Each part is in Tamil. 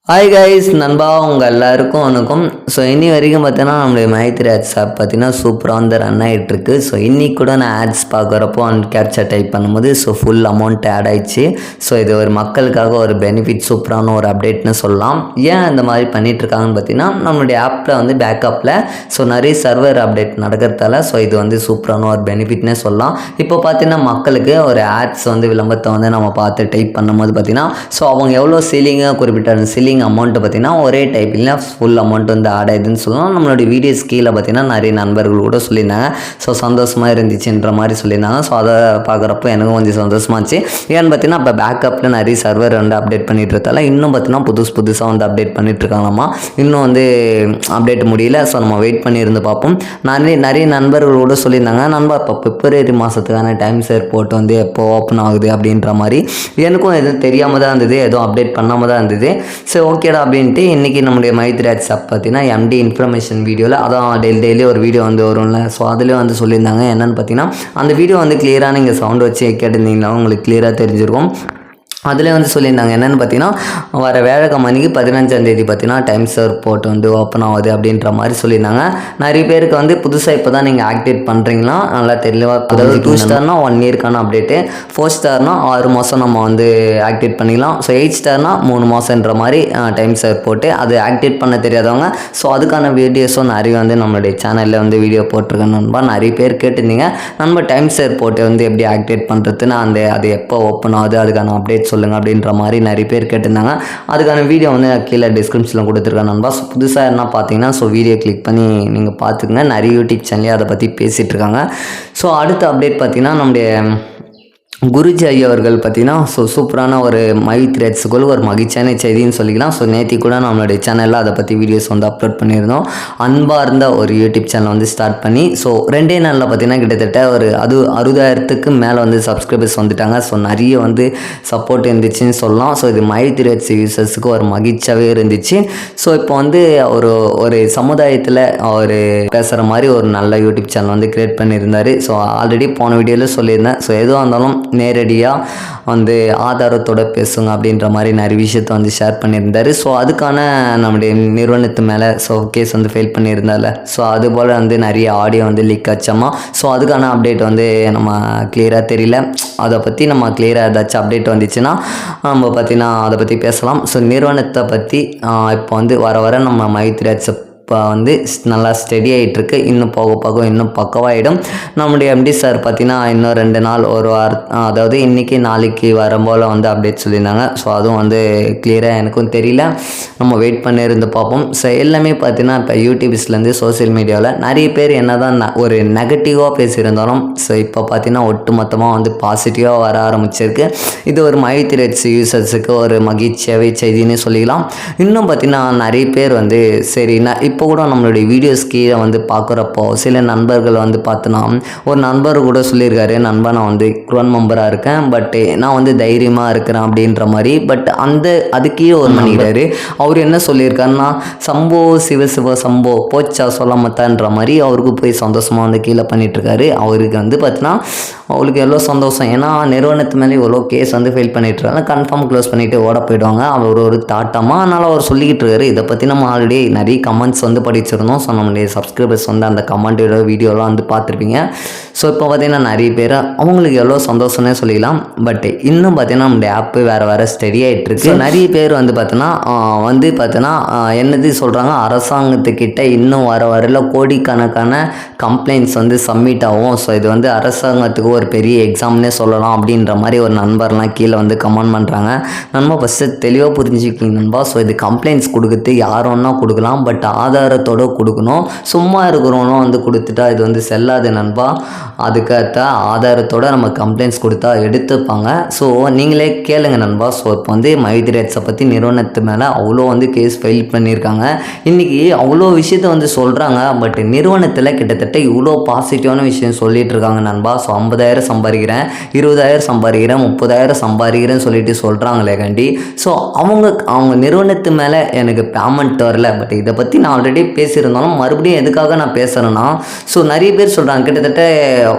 ஹாய் கைஸ் நண்பா உங்கள் எல்லாருக்கும் வணக்கம். ஸோ இன்னி வரைக்கும் பார்த்தீங்கன்னா நம்மளுடைய மைத்ரி ஆட்ஸ் ஆப் பார்த்தீங்கன்னா சூப்பராக வந்து ரன் ஆகிட்டுருக்கு. ஸோ இன்றைக்கி கூட நான் ஆட்ஸ் பார்க்குறப்போ அந்த கேப்சர் டைப் பண்ணும்போது ஃபுல் அமௌண்ட் ஆட் ஆயிடுச்சு. ஸோ இது ஒரு மக்களுக்காக ஒரு பெனிஃபிட் சூப்பரான ஒரு அப்டேட்னு சொல்லலாம். ஏன் இந்த மாதிரி பண்ணிகிட்ருக்காங்கன்னு பார்த்தீங்கன்னா நம்மளுடைய ஆப்பில் வந்து பேக்கப்பில் நிறைய சர்வர் அப்டேட் நடக்கிறதால இது வந்து சூப்பரான ஒரு பெனிஃபிட்னே சொல்லலாம். இப்போ பார்த்தீங்கன்னா மக்களுக்கு ஒரு ஆட்ஸ் வந்து விளம்பரத்தை வந்து நம்ம பார்த்து டைப் பண்ணும்போது பார்த்தீங்கன்னா அவங்க எவ்வளோ சீலிங்காக குறிப்பிட்ட சீலிங் அமௌண்ட்டு பார்த்தீங்கன்னா ஒரே டைப் இல்லை ஃபுல் அமௌண்ட் வந்து ஆட் ஆயிடுதுன்னு சொல்லலாம். நம்மளுடைய வீடியோஸ் கீழே பார்த்தீங்கன்னா நிறைய நண்பர்கள் கூட சொல்லியிருந்தாங்க. சந்தோஷமாக இருந்துச்சுன்ற மாதிரி சொல்லியிருந்தாங்க. அதை பார்க்குறப்போ எனக்கும் கொஞ்சம் சந்தோஷமாச்சு. ஏன்னு பார்த்தீங்கன்னா இப்போ பேக்கப்பில் நிறைய சர்வர் வந்து அப்டேட் பண்ணிட்டு இருக்கால இன்னும் பார்த்தீங்கன்னா புதுசாக வந்து அப்டேட் பண்ணிட்டு இருக்காங்களாமா. இன்னும் வந்து அப்டேட் முடியல. நம்ம வெயிட் பண்ணியிருந்து பார்ப்போம். நிறைய நண்பர்கள் கூட சொல்லியிருந்தாங்க, நண்பா இப்போ பிப்ரவரி மாதத்துக்கான டைம் சேர் போட்டு வந்து எப்போ ஓப்பன் ஆகுது அப்படின்ற மாதிரி. எனக்கும் எதுவும் தெரியாமல் தான் இருந்தது, எதுவும் அப்டேட் பண்ணாமல் தான் இருந்தது. ஓகேடா அப்படின்ட்டு இன்றைக்கி நம்முடைய மைத்ரி ஆட்ஸ் ஆப் பார்த்தீங்கன்னா எம்டி இன்ஃபர்மேஷன் வீடியோவில் அதான் டெய்லி ஒரு வீடியோ வந்து வரும்ல. அதுலேயும் வந்து சொல்லியிருந்தாங்க. என்னென்னு பார்த்தீங்கன்னா அந்த வீடியோ வந்து கிளியராக நீங்கள் சவுண்ட் வச்சு கேட்டிருந்தீங்களா உங்களுக்கு கிளியராக தெரிஞ்சிருக்கும். அதில் வந்து சொல்லியிருந்தாங்க என்னென்னு பார்த்தீங்கன்னா வர வியாழக்கிழமைக்கு 15ஆம் தேதி பார்த்தீங்கன்னா டைம் சர்வர் போர்ட் வந்து ஓப்பன் ஆகுது அப்படின்ற மாதிரி சொல்லியிருந்தாங்க. நிறைய பேருக்கு வந்து புதுசாக இப்போ தான் நீங்கள் ஆக்டிவேட் பண்ணுறீங்களா நல்லா தெளிவாக. அதாவது 2 ஸ்டார்னா 1 இயர்க்கான அப்டேட்டு, 4 ஸ்டார்னா 6 மாதம் நம்ம வந்து ஆக்டிவேட் பண்ணிக்கலாம். 8 ஸ்டார்னா 3 மாதன்ற மாதிரி டைம் சர்வர் போட்டு அது ஆக்டிவேட் பண்ண தெரியாதவங்க அதுக்கான வீடியோஸும் நிறைய வந்து நம்மளுடைய சேனலில் வந்து வீடியோ போட்டிருக்கேன் நண்பா. நிறைய பேர் கேட்டிருந்தீங்க நம்ம டைம் சர்வர் போட்டு வந்து எப்படி ஆக்டிவேட் பண்ணுறதுன்னு அது எப்போ ஓப்பன் ஆகுது அதுக்கான அப்டேட் சொல்லுங்கள் அப்படின்ற மாதிரி நிறைய பேர் கேட்டிருந்தாங்க. அதுக்கான வீடியோ வந்து கீழே டிஸ்கிரிப்ஷனில் கொடுத்துருக்கேன் நண்பா. புதுசாக என்ன பார்த்தீங்கன்னா வீடியோ கிளிக் பண்ணி நீங்கள் பார்த்துக்குங்க. நிறைய யூடியூப் சேனல்லே அதை பற்றி பேசிகிட்டு இருக்காங்க. அடுத்த அப்டேட் பார்த்தீங்கன்னா நம்முடைய குருஜி ஐயா அவர்கள் பார்த்தீங்கன்னா சூப்பரான ஒரு மைத்ரி ஆட்ஸுக்குள்ள ஒரு மகிழ்ச்சியான செய்தின்னு சொல்லிக்கலாம். நேற்று கூட நம்மளுடைய சேனலில் அதை பற்றி வீடியோஸ் வந்து அப்லோட் பண்ணியிருந்தோம். அன்பாக இருந்த ஒரு யூடியூப் சேனல் வந்து ஸ்டார்ட் பண்ணி 2 நாளில் பார்த்தீங்கன்னா கிட்டத்தட்ட ஒரு 60,000க்கு மேலே வந்து சப்ஸ்கிரைபர்ஸ் வந்துட்டாங்க. நிறைய வந்து சப்போர்ட் இருந்துச்சுன்னு சொல்லலாம். இது மைத்ரி ஆட்ஸ் யூசர்ஸுக்கு ஒரு மகிழ்ச்சியாகவே இருந்துச்சு. இப்போ வந்து ஒரு சமுதாயத்தில் ஒரு பேசுகிற மாதிரி ஒரு நல்ல யூடியூப் சேனல் வந்து கிரியேட் பண்ணியிருந்தார். ஆல்ரெடி போன வீடியோவில் சொல்லியிருந்தேன். எதுவாக இருந்தாலும் நேரடியாக வந்து ஆதாரத்தோடு பேசுங்க அப்படின்ற மாதிரி நிறைய விஷயத்த வந்து ஷேர் பண்ணியிருந்தார். அதுக்கான நம்முடைய நிறுவனத்து மேலே கேஸ் வந்து ஃபைல் பண்ணியிருந்தால அதுபோல் வந்து நிறைய ஆடியோ வந்து லீக் ஆச்சாமா. அதுக்கான அப்டேட் வந்து நம்ம கிளியராக தெரியல. அதை பற்றி நம்ம கிளியராக ஏதாச்சும் அப்டேட் வந்துச்சுன்னா நம்ம பார்த்தீங்கன்னா அதை பற்றி பேசலாம். நிறுவனத்தை பற்றி இப்போ வந்து வர நம்ம மைத்ரி ஆட்ஸ் இப்போ வந்து நல்லா ஸ்டடி ஆகிட்டுருக்கு. இன்னும் போக இன்னும் பக்கவாயிடும். நம்முடைய எம்டி சார் பார்த்தீங்கன்னா இன்னும் 2 நாள் ஒரு அதாவது இன்றைக்கி நாளைக்கு வரும்போல் வந்து அப்டேட் சொல்லியிருந்தாங்க. அதுவும் வந்து கிளியராக எனக்கும் தெரியல. நம்ம வெயிட் பண்ணியிருந்து பார்ப்போம். எல்லாமே பார்த்தீங்கன்னா இப்போ யூடியூப்ஸ்லேருந்து சோசியல் மீடியாவில் நிறைய பேர் என்ன தான் ஒரு நெகட்டிவாக பேசியிருந்தாலும் இப்போ பார்த்தீங்கன்னா ஒட்டு மொத்தமாக வந்து பாசிட்டிவாக வர ஆரம்பிச்சிருக்கு. இது ஒரு மைத்ரி ஆட்ஸ் யூசர்ஸுக்கு ஒரு மகிழ்ச்சியாகவே செய்தின்னு சொல்லிக்கலாம். இன்னும் பார்த்தீங்கன்னா நிறைய பேர் வந்து சரி இப்போ கூட நம்மளுடைய வீடியோஸ் கீழே வந்து பார்க்குறப்போ சில நண்பர்கள் வந்து பார்த்தோன்னா ஒரு நண்பர் கூட சொல்லியிருக்காரு, நண்பா நான் வந்து குரோன் மெம்பராக இருக்கேன், பட் நான் வந்து தைரியமாக இருக்கிறேன் அப்படின்ற மாதிரி. பட் அதுக்கே ஒரு பண்ணிக்கிறாரு. அவர் என்ன சொல்லியிருக்காருன்னா சம்போ சிவ சம்போ போச்சா சொல்லாமத்தான்ற மாதிரி அவருக்கு போய் சந்தோஷமாக வந்து கீழே பண்ணிகிட்ருக்காரு. அவருக்கு வந்து பார்த்தீங்கன்னா அவளுக்கு எவ்வளோ சந்தோஷம். ஏன்னா நிறுவனத்து மேலே இவ்வளோ கேஸ் வந்து ஃபைல் பண்ணிட்டுருக்காங்க. கன்ஃபார்ம் க்ளோஸ் பண்ணிவிட்டு ஓட போயிடுவாங்க. அவர் ஒரு தாட்டமாக அதனால் அவர் சொல்லிக்கிட்டு இருக்காரு. இதை பற்றி நம்ம ஆல்ரெடி நிறைய கமெண்ட்ஸ் வந்து படிச்சிருந்தோம். நம்மளுடைய சப்ஸ்கிரைபர்ஸ் வந்து அந்த கமெண்டோட வீடியோலாம் வந்து பார்த்துருப்பீங்க. இப்போ பார்த்தீங்கன்னா நிறைய பேர் அவங்களுக்கு எவ்வளோ சந்தோஷம்னே சொல்லிக்கலாம். பட் இன்னும் பார்த்தீங்கன்னா நம்மளுடைய ஆப்பு வேறு ஸ்டடி ஆகிட்டுருக்கு. நிறைய பேர் வந்து பார்த்தோன்னா என்னது சொல்கிறாங்க, அரசாங்கத்துக்கிட்ட இன்னும் வரல கோடிக்கணக்கான கம்ப்ளைண்ட்ஸ் வந்து சப்மிட் ஆகும். இது வந்து அரசாங்கத்துக்கு ஒரு பெரிய எக்ஸாம்னே சொல்லலாம் அப்படின்ற மாதிரி ஒரு நண்பர்லாம் கீழே வந்து கமெண்ட் பண்ணுறாங்க. நண்பா ஃபஸ்ட்டு தெளிவாக புரிஞ்சுக்கிங்க நண்பா. இது கம்ப்ளைண்ட்ஸ் கொடுக்குறது யாரோன்னா கொடுக்கலாம், பட் ஆதாரத்தோடு கொடுக்கணும். சும்மா இருக்கிறவனும் வந்து கொடுத்துட்டா இது வந்து செல்லாது நண்பா. அதுக்கேற்ற ஆதாரத்தோடு நம்ம கம்ப்ளைண்ட்ஸ் கொடுத்தா எடுத்துப்பாங்க. நீங்களே கேளுங்க நண்பா. இப்போ வந்து மைத்ரி ஆட்ஸை பற்றி நிறுவனத்து மேலே அவ்வளோ வந்து கேஸ் ஃபைல் பண்ணியிருக்காங்க. இன்றைக்கி அவ்வளோ விஷயத்த வந்து சொல்கிறாங்க. பட் நிறுவனத்தில் கிட்டத்தட்ட இவ்வளோ பாசிட்டிவான விஷயம் சொல்லிகிட்டு இருக்காங்க நண்பா. 50,000 சம்பாதிக்கிறேன், 20,000 சம்பாதிக்கிறேன், 30,000 சம்பாதிக்கிறேன்னு சொல்லிட்டு சொல்கிறாங்களே கண்டி. அவங்க நிறுவனத்து மேலே எனக்கு பேமெண்ட் வரல. பட் இதை பற்றி நான் ஆல்ரெடி பேசியிருந்தாலும் மறுபடியும் எதுக்காக நான் பேசுகிறேன்னா நிறைய பேர் சொல்கிறாங்க கிட்டத்தட்ட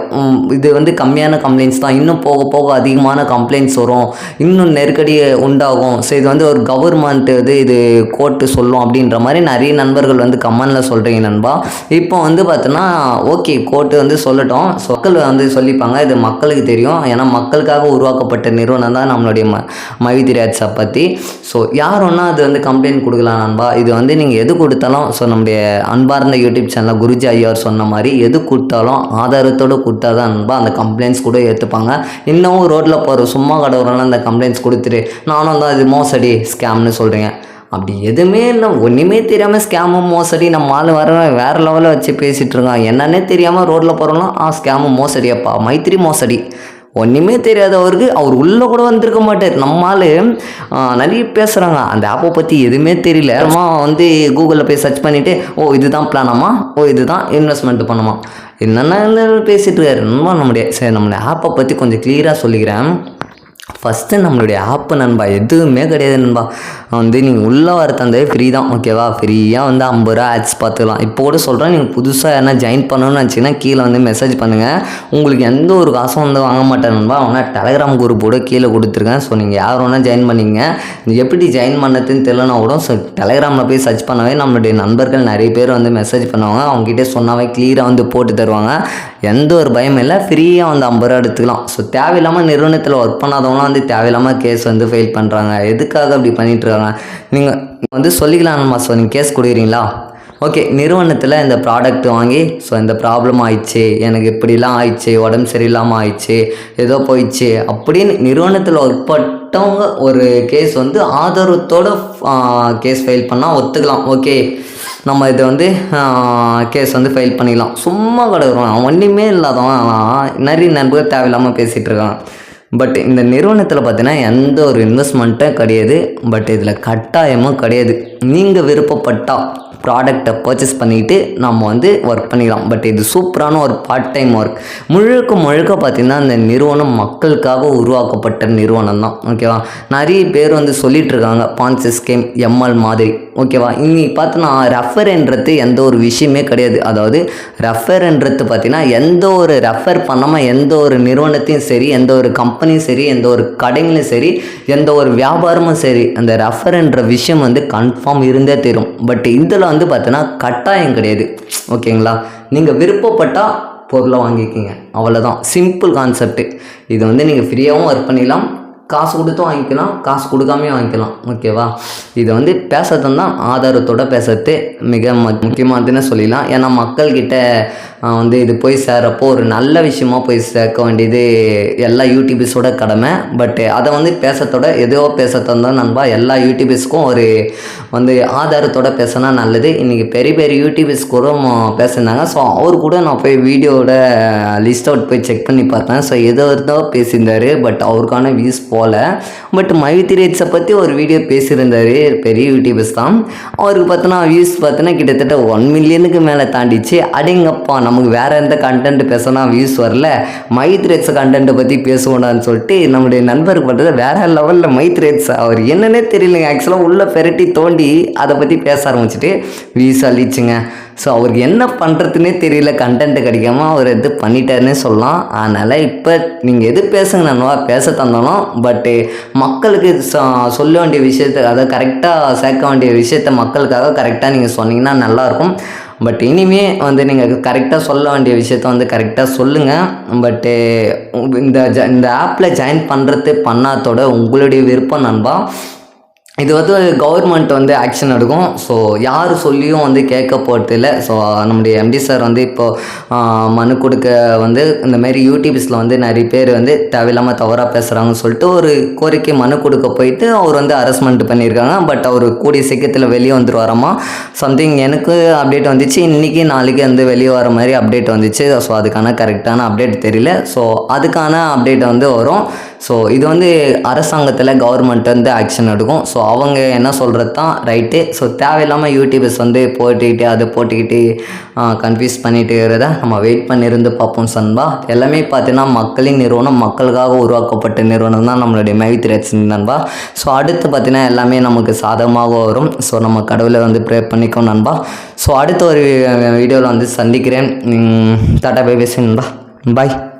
இது வந்து கம்மியான கம்ப்ளைண்ட்ஸ் தான், இன்னும் போக போக அதிகமான கம்ப்ளைண்ட்ஸ் வரும், இன்னும் நெருக்கடி உண்டாகும். ஸோ இது வந்து ஒரு கவர்மெண்ட் இது கோர்ட்டு சொல்லும் அப்படின்ற மாதிரி நிறைய நண்பர்கள் வந்து கமெண்டில் சொல்கிறீங்க நண்பா. இப்போ வந்து பார்த்தோன்னா ஓகே கோர்ட்டு வந்து சொல்லட்டும், மக்கள் வந்து சொல்லிப்பாங்க, இது மக்களுக்கு தெரியும். ஏன்னா மக்களுக்காக உருவாக்கப்பட்ட நிறுவனம் தான் நம்மளுடைய மைவித்ரி ஆட்ஸ் ஆப் பற்றி. ஸோ யார் ஒன்றா அது வந்து கம்ப்ளைண்ட் கொடுக்கலாம் நண்பா. இது வந்து நீங்கள் எது கொடுத்தாலும், ஸோ நம்முடைய அன்பார்ந்த யூடியூப் சேனலில் குருஜி ஐயார் சொன்ன மாதிரி எது கொடுத்தாலும் ஆதாரத்தோடு கொடுத்தா தான் நண்பா அந்த கம்ப்ளைண்ட்ஸ் கூட ஏற்றுப்பாங்க. இன்னமும் ரோட்டில் போகிற சும்மா கடவுளெல்லாம் அந்த கம்ப்ளைண்ட்ஸ் கொடுத்துட்டு நானும் தான் இது மோசடி ஸ்கேம்னு சொல்கிறீங்க. அப்படி எதுவுமே இல்லை, ஒன்றுமே தெரியாமல் ஸ்கேமும் மோசடி நம்ம ஆள் வேறு லெவலில் வச்சு பேசிகிட்டு இருக்கான். என்னன்னே தெரியாமல் ரோட்டில் போகிறோம்னா ஸ்கேமும் மோசடியாப்பா, மைத்திரி மோசடி. ஒன்றுமே தெரியாதவருக்கு அவர் உள்ளே கூட வந்திருக்க மாட்டார். நம்மளால் நிறைய பேசுகிறாங்க, அந்த ஆப்பை பற்றி எதுவுமே தெரியல. அம்மா வந்து கூகுளில் போய் சர்ச் பண்ணிவிட்டு இதுதான் பிளானாமா, இதுதான் இன்வெஸ்ட்மெண்ட் பண்ணுமா, என்னென்ன பேசிகிட்டு இருக்காரு நண்பா. நம்மளுடைய ஆப்பை பற்றி கொஞ்சம் கிளியராக சொல்லிக்கிறேன். ஃபஸ்ட்டு நம்மளுடைய ஆப்பு நண்பா எதுவுமே கிடையாது நண்பா. வந்து நீங்கள் உள்ளே வர தந்தே ஃப்ரீ தான், ஓகேவா. ஃப்ரீயாக வந்து 50 ரூபா ஆட்ஸ் பார்த்துக்கலாம். இப்போ கூட சொல்கிறேன், நீங்கள் புதுசாக என்ன ஜாயின் பண்ணணும்னு நினச்சிங்கன்னா கீழே வந்து மெசேஜ் பண்ணுங்கள். உங்களுக்கு எந்த ஒரு காசும் வந்து வாங்க மாட்டேன் நண்பா. ஆனால் டெலகிராம் குரூப்போட கீழே கொடுத்துருக்கேன். ஸோ நீங்கள் யார் வேணால் ஜாயின் பண்ணிங்க. எப்படி ஜாயின் பண்ணதுன்னு தெரியலனா கூட ஸோ டெலகிராமில் போய் சர்ச் பண்ணவே நம்மளுடைய நண்பர்கள் நிறைய பேர் வந்து மெசேஜ் பண்ணுவாங்க. அவங்ககிட்ட சொன்னாவே கிளியராக வந்து போட்டு தருவாங்க. எந்த ஒரு பயமும் இல்லை, ஃப்ரீயாக வந்து 50 ரூபா எடுத்துக்கலாம். ஸோ தேவையில்லாமல் நிறுவனத்தில் ஒர்க் பண்ணாதவங்களாம் வந்து தேவையில்லாமல் கேஸ் வந்து ஃபைல் பண்ணுறாங்க. எதுக்காக அப்படி பண்ணிகிட்ருக்காங்க நீங்கள் வந்து சொல்லிக்கலாம் நம்ம. ஸோ நீங்கள் கேஸ் கொடுக்குறீங்களா, ஓகே நிறுவனத்தில் இந்த ப்ராடக்ட் வாங்கி ஸோ இந்த ப்ராப்ளம் ஆயிடுச்சு, எனக்கு இப்படிலாம் ஆயிடுச்சு, உடம்பு சரியில்லாமல் ஆயிடுச்சு, ஏதோ போயிடுச்சு அப்படின்னு நிறுவனத்தில் ஒர்க் பட்டவங்க ஒரு கேஸ் வந்து ஆதாரத்தோட கேஸ் ஃபைல் பண்ணால் ஒத்துக்கலாம். ஓகே நம்ம இதை வந்து கேஸ் வந்து ஃபைல் பண்ணிக்கலாம். சும்மா கிடக்குறோம், ஒன்றுமே இல்லாதவன் நிறைய நண்பர்கள் தேவையில்லாமல் பேசிகிட்டு இருக்கான். பட் இந்த நிறுவனத்தில் பார்த்தீங்கன்னா எந்த ஒரு இன்வெஸ்ட்மெண்ட்டும் கிடையாது. பட் இதில் கட்டாயமும் கிடையாது. நீங்கள் விருப்பப்பட்டால் ப்ராடக்டை பர்ச்சேஸ் பண்ணிக்கிட்டு நம்ம வந்து ஒர்க் பண்ணிக்கலாம். பட் இது சூப்பரான ஒரு பார்ட் டைம் ஒர்க். முழுக்க பார்த்திங்கன்னா இந்த நிறுவனம் மக்களுக்காக உருவாக்கப்பட்ட நிறுவனம் தான், ஓகேவா. நிறைய பேர் வந்து சொல்லிகிட்ருக்காங்க பான்சி ஸ்கீம் எம்எல் மாதிரி, ஓகேவா. இன்னைக்கு பார்த்தோன்னா ரெஃபர்ன்றது எந்த ஒரு விஷயமே கிடையாது. அதாவது ரெஃபர்ன்றது பார்த்தீங்கன்னா எந்த ஒரு ரெஃபர் பண்ணாமல் எந்த ஒரு நிறுவனத்தையும் சரி, எந்த ஒரு கம்பெனியும் சரி, எந்த ஒரு கடைங்களும் சரி, எந்த ஒரு வியாபாரமும் சரி, அந்த ரெஃபர்ன்ற விஷயம் வந்து கன்ஃபார்ம் இருந்தே தரும். பட் இதில் வந்து பார்த்தீங்கன்னா கட்டாயம் கிடையாது, ஓகேங்களா. நீங்கள் விருப்பப்பட்டால் பொருளை வாங்கிக்கிங்க, அவ்வளோதான். Simple concept. இது வந்து நீங்கள் ஃப்ரீயாகவும் ஒர்க் பண்ணிடலாம், காசு கொடுத்தும் வாங்கிக்கலாம், காசு கொடுக்காமே வாங்கிக்கலாம், ஓகேவா. இதை வந்து பேசுறது தான் ஆதாரத்தோடு பேசுறது மிக முக்கியமானதுன்னு சொல்லிடலாம். ஏன்னா மக்கள்கிட்ட வந்து இது போய் சேர்றப்போ ஒரு நல்ல விஷயமா போய் சேர்க்க வேண்டியது எல்லா யூடியூபர்ஸோட கடமை. பட் அதை வந்து பேசுறதோட ஏதோ பேசுறதான் நண்பா எல்லா யூடியூபர்ஸ்க்கும் ஒரு வந்து ஆதாரத்தோட பேசினா நல்லது. இன்றைக்கி பெரிய யூடியூபர்ஸ் கூட பேசியிருந்தாங்க. ஸோ அவர் கூட நான் போய் வீடியோட லிஸ்ட் அவுட் போய் செக் பண்ணி பார்த்தேன். ஸோ ஏதோ பேசியிருந்தார், பட் அவருக்கான வியூஸ் போகல. பட் மைவித்ரி ஆட்ஸை பற்றி ஒரு வீடியோ பேசியிருந்தார், பெரிய யூடியூபர்ஸ் தான். அவருக்கு பார்த்தோன்னா வியூஸ் பார்த்தோன்னா கிட்டத்தட்ட 1 மில்லியனுக்கு மேலே தாண்டிச்சு. அடேங்கப்பா, நமக்கு வேறு எந்த கண்டென்ட் பேசினா வியூஸ் வரல, மைவித்ரி ஆட்ஸ் கண்டென்ட்டை பற்றி பேசுவோடான்னு சொல்லிட்டு நம்முடைய நண்பருக்கு பார்த்தது வேறு லெவலில் மைவித்ரி ஆட்ஸ் அவர் என்னன்னே தெரியலைங்க. ஆக்சுவலாக உள்ளே பெரட்டி தோண்டி அதை பற்றி பேச ஆரம்பிச்சுட்டு வியூஸ் அழிச்சுங்க. ஸோ அவருக்கு என்ன பண்ணுறதுன்னே தெரியல, கண்டென்ட் கிடைக்காம அவர் எது பண்ணிட்டாருன்னே சொல்லலாம். அதனால் இப்போ நீங்கள் எது பேசுங்க நண்பா, பேச தந்தாலும் பட்டு மக்களுக்கு சொல்ல வேண்டிய விஷயத்தை, அதை கரெக்டாக சேர்க்க வேண்டிய விஷயத்த மக்களுக்காக கரெக்டாக நீங்கள் சொன்னீங்கன்னா நல்லாயிருக்கும். பட் இனிமே வந்து நீங்கள் கரெக்டாக சொல்ல வேண்டிய விஷயத்த வந்து கரெக்டாக சொல்லுங்கள். பட்டு இந்த ஆப்பில் ஜாயின் பண்ணுறது பண்ணாதோட உங்களுடைய விருப்பம் நண்பா. இது வந்து கவர்மெண்ட் வந்து ஆக்ஷன் எடுக்கும். ஸோ யார் சொல்லியும் வந்து கேட்க போகிறதில்ல. ஸோ நம்முடைய எம்டி சார் வந்து இப்போது மனு கொடுக்க வந்து இந்தமாரி யூடியூப்ஸில் வந்து நிறைய பேர் வந்து தேவையில்லாமல் தவறாக பேசுகிறாங்கன்னு சொல்லிட்டு ஒரு கோரிக்கை மனு கொடுக்க போயிட்டு அவர் வந்து அரஸ்ட்மெண்ட் பண்ணியிருக்காங்க. பட் அவர் கூடிய சீக்கிரத்தில் வெளியே வந்துருவாராமா சம்திங். எனக்கு அப்டேட் வந்துச்சு, இன்றைக்கி நாளைக்கு வந்து வெளியே வர மாதிரி அப்டேட் வந்துச்சு. ஸோ அதுக்கான கரெக்டான அப்டேட் தெரியல. ஸோ அதுக்கான அப்டேட் வந்து வரும். ஸோ இது வந்து அரசாங்கத்தில் கவர்மெண்ட் வந்து ஆக்ஷன் எடுக்கும். ஸோ அவங்க என்ன சொல்கிறது தான் ரைட்டு. ஸோ தேவையில்லாமல் யூடியூபர்ஸ் வந்து போட்டுக்கிட்டு அதை போட்டுக்கிட்டு கன்ஃபியூஸ் பண்ணிட்டு இருக்கிறத நம்ம வெயிட் பண்ணியிருந்து பார்ப்போம் நண்பா. எல்லாமே பார்த்தீங்கன்னா மக்களின் நிறுவனம், மக்களுக்காக உருவாக்கப்பட்ட நிறுவனம் தான் நம்மளுடைய மைவித்ரி ஆட்ஸ் நண்பா. ஸோ அடுத்து பார்த்தீங்கன்னா எல்லாமே நமக்கு சாதகமாக வரும். ஸோ நம்ம கடவுளை வந்து ப்ரே பண்ணிக்கோ நண்பா. ஸோ அடுத்த ஒரு வீடியோவில் வந்து சந்திக்கிறேன். டாடா பை பை நண்பா. பாய்.